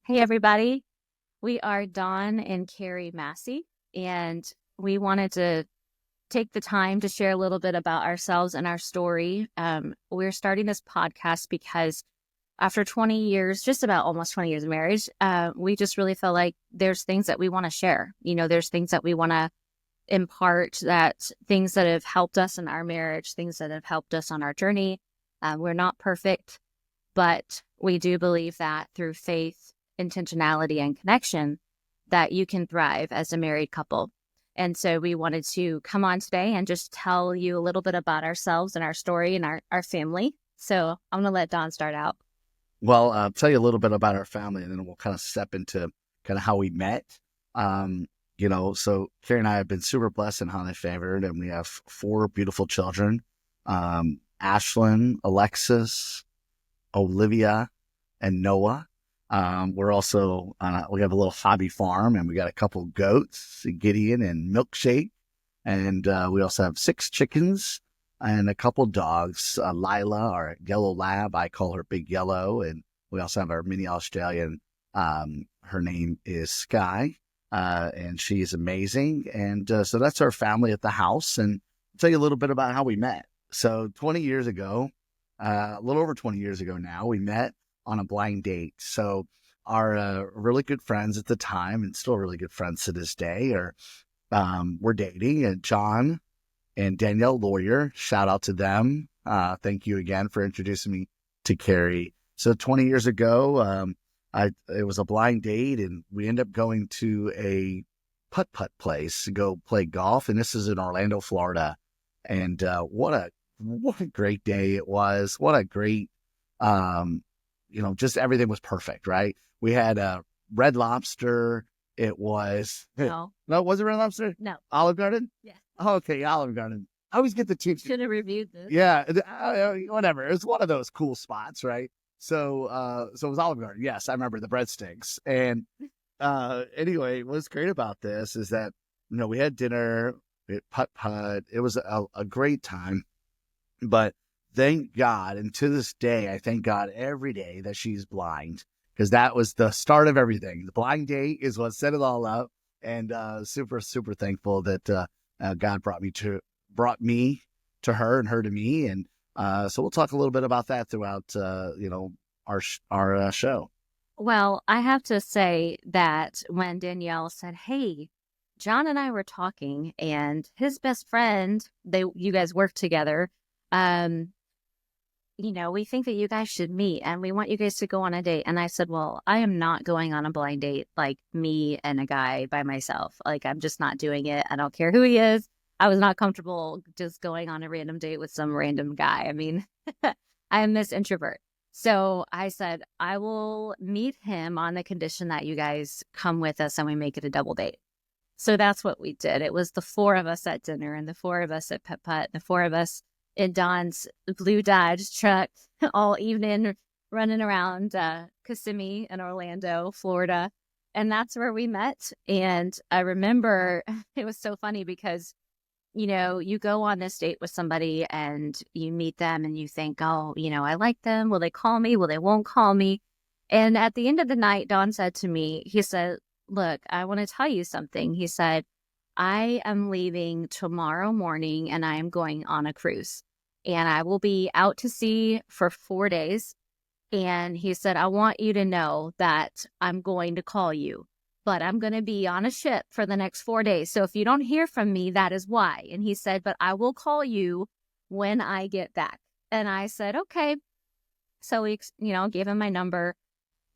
Hey, everybody. We are Dawn and Carrie Massey, and we wanted to take the time to share a little bit about ourselves and our story. We're starting this podcast because after 20 years, just about almost 20 years of marriage, we just really felt like there's things that we want to share. There's things that we want to impart, that things that have helped us in our marriage, things that have helped us on our journey. We're not perfect, but we do believe that through faith, intentionality, and connection, that you can thrive as a married couple. And so we wanted to come on today and just tell you a little bit about ourselves and our story and our family. So I'm going to let Dawn start out. Well, I'll tell you a little bit about our family, and then we'll kind of step into kind of how we met. So Carrie and I have been super blessed and highly favored, and we have four beautiful children. Ashlyn, Alexis, Olivia, and Noah. We're also, we have a little hobby farm, and we got a couple goats, Gideon and Milkshake. And we also have 6 chickens and a couple dogs. Lila, our yellow lab, I call her Big Yellow. And we also have our mini Australian. Her name is Sky, and she's amazing. And so that's our family at the house. And I'll tell you a little bit about how we met. So 20 years ago, a little over 20 years ago now, we met on a blind date. So our really good friends at the time, and still really good friends to this day, were dating. And John and Danielle Lawyer, shout out to them. Thank you again for introducing me to Carrie. So 20 years ago, it was a blind date, and we ended up going to a putt-putt place to go play golf. And this is in Orlando, Florida. And what a great day it was. What a great, just everything was perfect, right? We had a Red Lobster. It was, No. no, was it Red Lobster? No. Olive Garden? Yeah. Oh, okay, Olive Garden. I always get the two. Should have reviewed this. Yeah, whatever. It was one of those cool spots, right? So it was Olive Garden. Yes, I remember the breadsticks. And anyway, what's great about this is that, we had dinner, we had putt-putt. It was a great time. But thank God, and to this day, I thank God every day that she's blind, because that was the start of everything. The blind date is what set it all up, and super, super thankful that God brought me to her and her to me, and so we'll talk a little bit about that throughout, our show. Well, I have to say that when Danielle said, "Hey, John and I were talking, and his best friend, you guys work together. We think that you guys should meet, and we want you guys to go on a date." And I said, "Well, I am not going on a blind date, like me and a guy by myself. Like, I'm just not doing it. I don't care who he is. I was not comfortable just going on a random date with some random guy. I mean, I am this introvert." So I said, "I will meet him on the condition that you guys come with us and we make it a double date." So that's what we did. It was the 4 of us at dinner and the 4 of us at putt-putt, the 4 of us in Don's blue Dodge truck all evening running around Kissimmee in Orlando, Florida. And that's where we met. And I remember it was so funny because, you go on this date with somebody and you meet them and you think, "Oh, I like them. Will they call me? Will they won't call me?" And at the end of the night, Don said to me, he said, "Look, I want to tell you something." He said, "I am leaving tomorrow morning and I am going on a cruise, and I will be out to sea for 4 days." And he said, "I want you to know that I'm going to call you, but I'm going to be on a ship for the next 4 days. So if you don't hear from me, that is why." And he said, "But I will call you when I get back." And I said, "Okay." So we, gave him my number.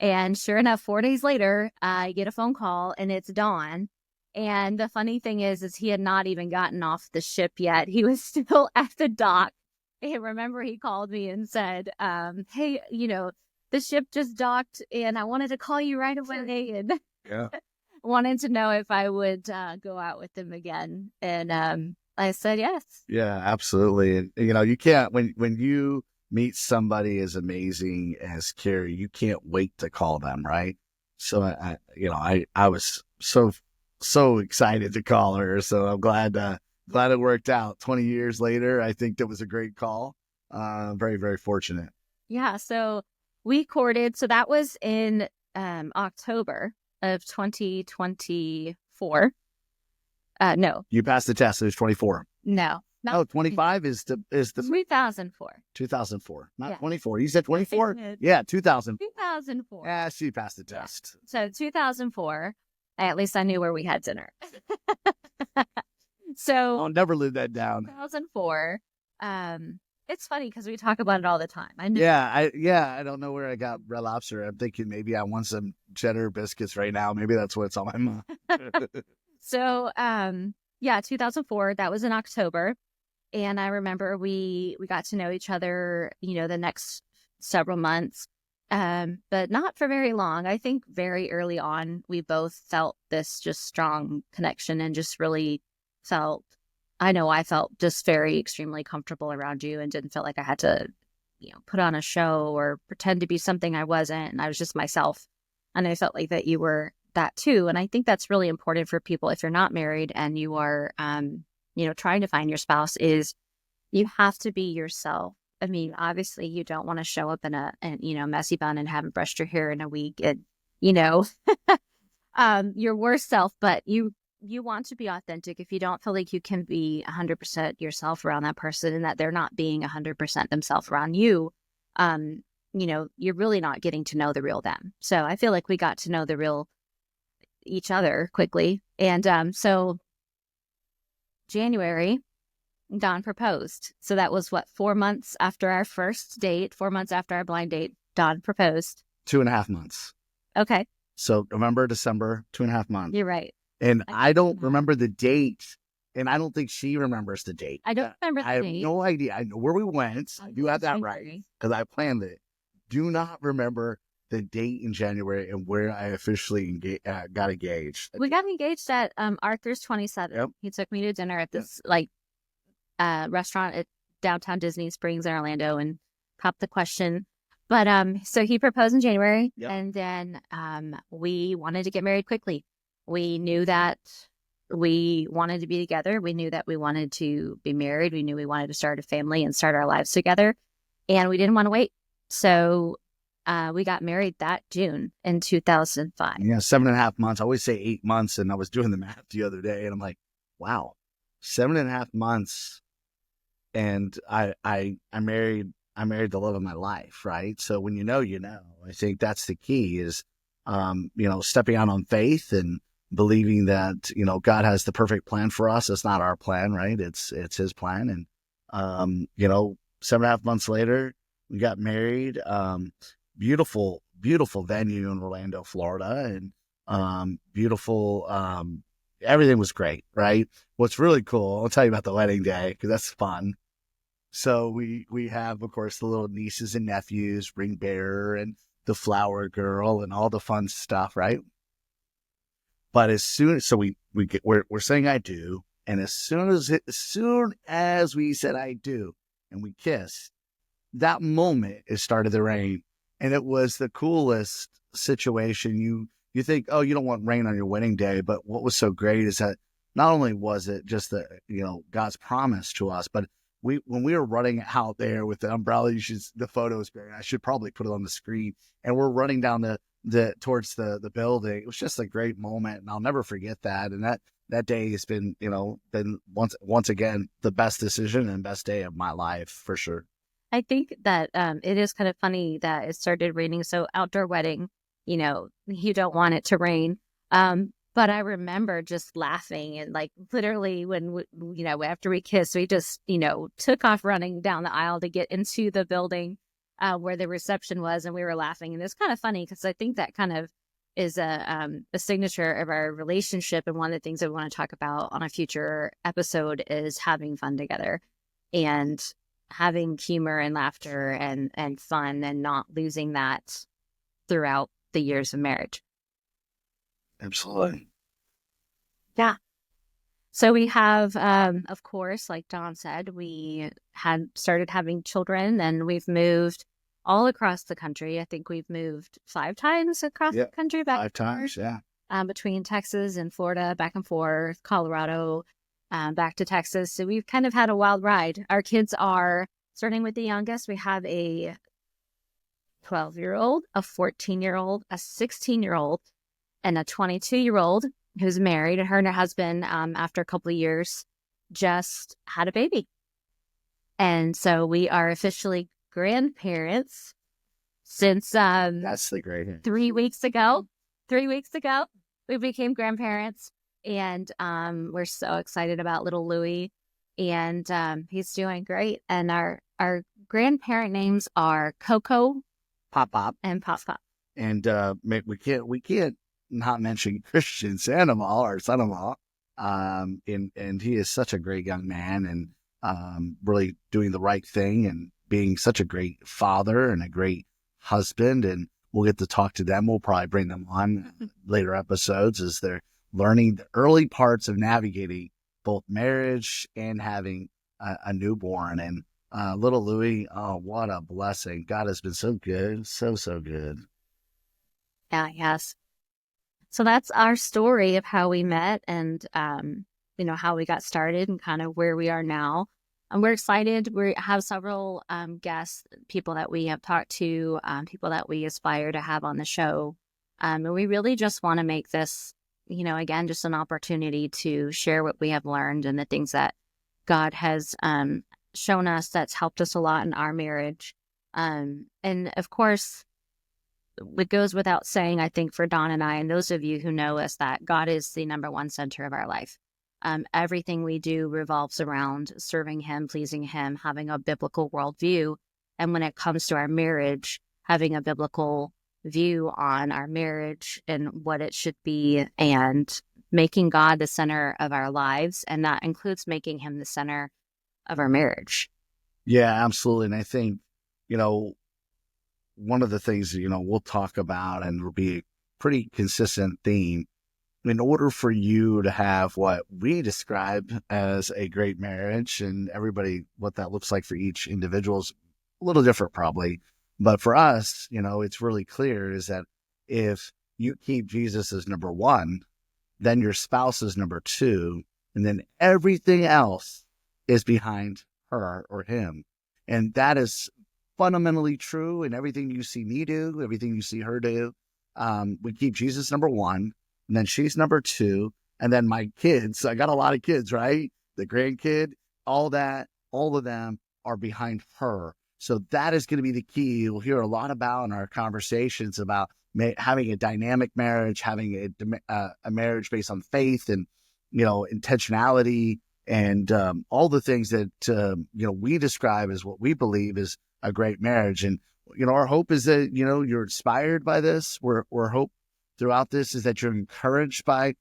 And sure enough, 4 days later, I get a phone call and it's Dawn. And the funny thing is he had not even gotten off the ship yet. He was still at the dock. And remember, he called me and said, "Hey, the ship just docked and I wanted to call you right away." And Yeah. wanted to know if I would go out with him again. And I said yes. Yeah, absolutely. And you can't, when you meet somebody as amazing as Carrie, you can't wait to call them, right? So I was so excited to call her. So I'm glad it worked out. 20 years later, I think that was a great call. Very, very fortunate. Yeah. So we courted. So that was in October of 2024. No, You passed the test. It was 24. no, Oh, not 25 is the 2004. 2004, not Yeah. 24. You said 24? I did. Yeah, 2000. 2004. Yeah, she passed the test. So 2004, at least I knew where we had dinner. So I'll never live that down. 2004. It's funny because we talk about it all the time. I know. I don't know where I got Red Lobster. I'm thinking maybe I want some cheddar biscuits right now. Maybe that's what's on my mind. So, 2004, that was in October. And I remember we got to know each other, the next several months, but not for very long. I think very early on, we both felt this just strong connection and just really I felt just very extremely comfortable around you and didn't feel like I had to, put on a show or pretend to be something I wasn't. And I was just myself. And I felt like that you were that too. And I think that's really important for people if you're not married and you are, trying to find your spouse, is you have to be yourself. I mean, obviously you don't want to show up in a messy bun and haven't brushed your hair in a week and, your worst self, but you want to be authentic. If you don't feel like you can be 100% yourself around that person and that they're not being 100% themselves around you, you're really not getting to know the real them. So I feel like we got to know the real each other quickly. And so January, Don proposed. So that was 4 months after our first date, 4 months after our blind date, Don proposed. 2.5 months. Okay. So November, December, 2.5 months. You're right. And I don't remember the date. And I don't think she remembers the date. I don't remember the date. I have no idea. I know where we went. You have that right. Because I planned it. Do not remember the date in January and where I officially got engaged. We got engaged at Arthur's 27. Yep. He took me to dinner at this restaurant at downtown Disney Springs in Orlando and popped the question. But so he proposed in January. Yep. And then we wanted to get married quickly. We knew that we wanted to be together. We knew that we wanted to be married. We knew we wanted to start a family and start our lives together. And we didn't want to wait. So we got married that June in 2005. Yeah, 7.5 months. I always say 8 months. And I was doing the math the other day and I'm like, wow, 7.5 months. And I married the love of my life, right? So when you know, I think that's the key is, stepping out on faith and believing that, God has the perfect plan for us. It's not our plan, right? It's his plan. And, 7.5 months later, we got married. Beautiful, beautiful venue in Orlando, Florida. And, beautiful, everything was great, right? What's really cool, I'll tell you about the wedding day because that's fun. So we have, of course, the little nieces and nephews, ring bearer and the flower girl and all the fun stuff, right? But we're saying I do, and as soon as we said I do, and we kissed, that moment it started to rain, and it was the coolest situation. You think, oh, you don't want rain on your wedding day, but what was so great is that not only was it just God's promise to us, but when we were running out there with the umbrella, the photo is great. I should probably put it on the screen. And we're running down towards the building. It was just a great moment, and I'll never forget that. And that day has been once again the best decision and best day of my life for sure. I think that it is kind of funny that it started raining. So outdoor wedding, you don't want it to rain. But I remember just laughing and literally when, after we kissed, we just, took off running down the aisle to get into the building where the reception was. And we were laughing. And it's kind of funny because I think that kind of is a signature of our relationship. And one of the things that we want to talk about on a future episode is having fun together and having humor and laughter and fun and not losing that throughout the years of marriage. Absolutely. Yeah. So we have, of course, like Don said, we had started having children and we've moved all across the country. I think we've moved 5 times across the country. 5 times, yeah. Between Texas and Florida, back and forth, Colorado, back to Texas. So we've kind of had a wild ride. Our kids are, starting with the youngest, we have a 12-year-old, a 14-year-old, a 16-year-old, and a 22-year-old who's married. And her and her husband, after a couple of years, just had a baby. And so we are officially grandparents since That's the great. 3 weeks ago. 3 weeks ago, we became grandparents, and we're so excited about little Louie, and he's doing great. And our grandparent names are Coco, Pop Pop, and Pop Pop. and we can't not mention Christian Sandoval, our son-in-law. And he is such a great young man, and really doing the right thing and being such a great father and a great husband. And we'll get to talk to them. We'll probably bring them on later episodes as they're learning the early parts of navigating both marriage and having a newborn. And little Louie, oh, what a blessing. God has been so good, so good. Yeah, yes. So that's our story of how we met, and how we got started and kind of where we are now. And we're excited. We have several guests, people that we have talked to, people that we aspire to have on the show. And we really just want to make this, again, just an opportunity to share what we have learned and the things that God has shown us that's helped us a lot in our marriage. And of course, it goes without saying, I think, for Don and I, and those of you who know us, that God is the number one center of our life. Everything we do revolves around serving Him, pleasing Him, having a biblical worldview. And when it comes to our marriage, having a biblical view on our marriage and what it should be, and making God the center of our lives. And that includes making Him the center of our marriage. Yeah, absolutely. And I think, one of the things, we'll talk about, and will be a pretty consistent theme, in order for you to have what we describe as a great marriage, and everybody, what that looks like for each individual is a little different probably. But for us, it's really clear is that if you keep Jesus as number one, then your spouse is number two, and then everything else is behind her or him. And that is fundamentally true in everything you see me do, everything you see her do. We keep Jesus number one, and then she's number two, and then my kids, I got a lot of kids, right? The grandkid, all of them are behind her. So that is going to be the key. You'll hear a lot about in our conversations about having a dynamic marriage, having a marriage based on faith and, intentionality, and all the things that, we describe as what we believe is a great marriage. And, our hope is that, you're inspired by this. We're hope throughout this is that you're encouraged by,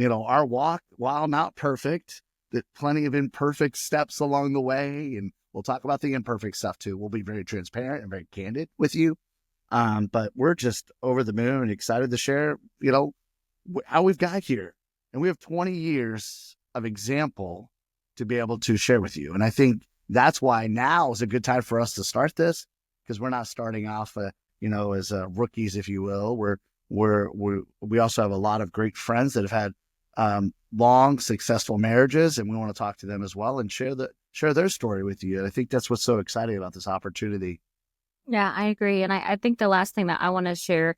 our walk, while not perfect, that plenty of imperfect steps along the way. And we'll talk about the imperfect stuff too. We'll be very transparent and very candid with you. But we're just over the moon and excited to share, how we've got here. And we have 20 years of example to be able to share with you. And I think that's why now is a good time for us to start this, because we're not starting off, as rookies, if you will. We also have a lot of great friends that have had long, successful marriages, and we want to talk to them as well and share their story with you. And I think that's what's so exciting about this opportunity. Yeah, I agree. And I think the last thing that I want to share,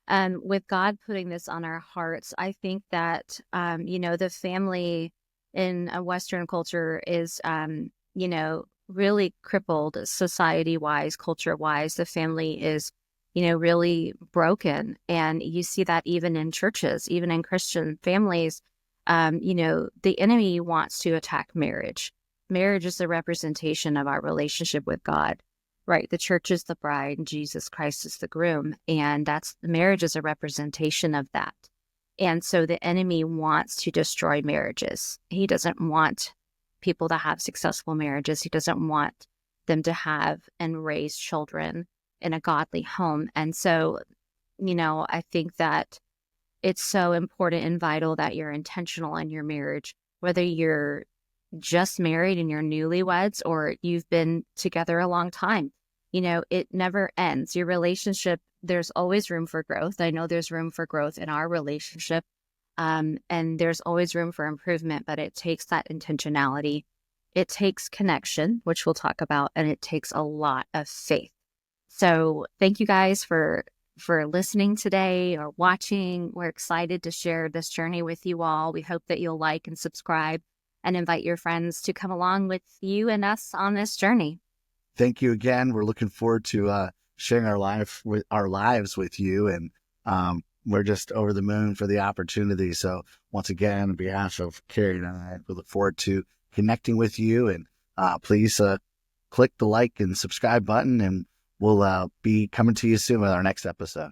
with God putting this on our hearts, I think that, the family in a Western culture is, really crippled society-wise, culture-wise. The family is, really broken. And you see that even in churches, even in Christian families. The enemy wants to attack marriage. Marriage is a representation of our relationship with God, right? The church is the bride and Jesus Christ is the groom. And marriage is a representation of that. And so the enemy wants to destroy marriages. He doesn't want people to have successful marriages. He doesn't want them to have and raise children in a godly home. And so, I think that it's so important and vital that you're intentional in your marriage, whether you're just married and you're newlyweds or you've been together a long time. It never ends. Your relationship, there's always room for growth. I know there's room for growth in our relationship, and there's always room for improvement, but it takes that intentionality. It takes connection, which we'll talk about, and it takes a lot of faith So thank you guys for listening today or watching. We're excited to share this journey with you all. We hope that you'll like and subscribe and invite your friends to come along with you and us on this journey. Thank you again. We're looking forward to sharing our lives with you, and we're just over the moon for the opportunity. So once again, on behalf of Carrie and I, we look forward to connecting with you. And please click the like and subscribe button, and we'll be coming to you soon with our next episode.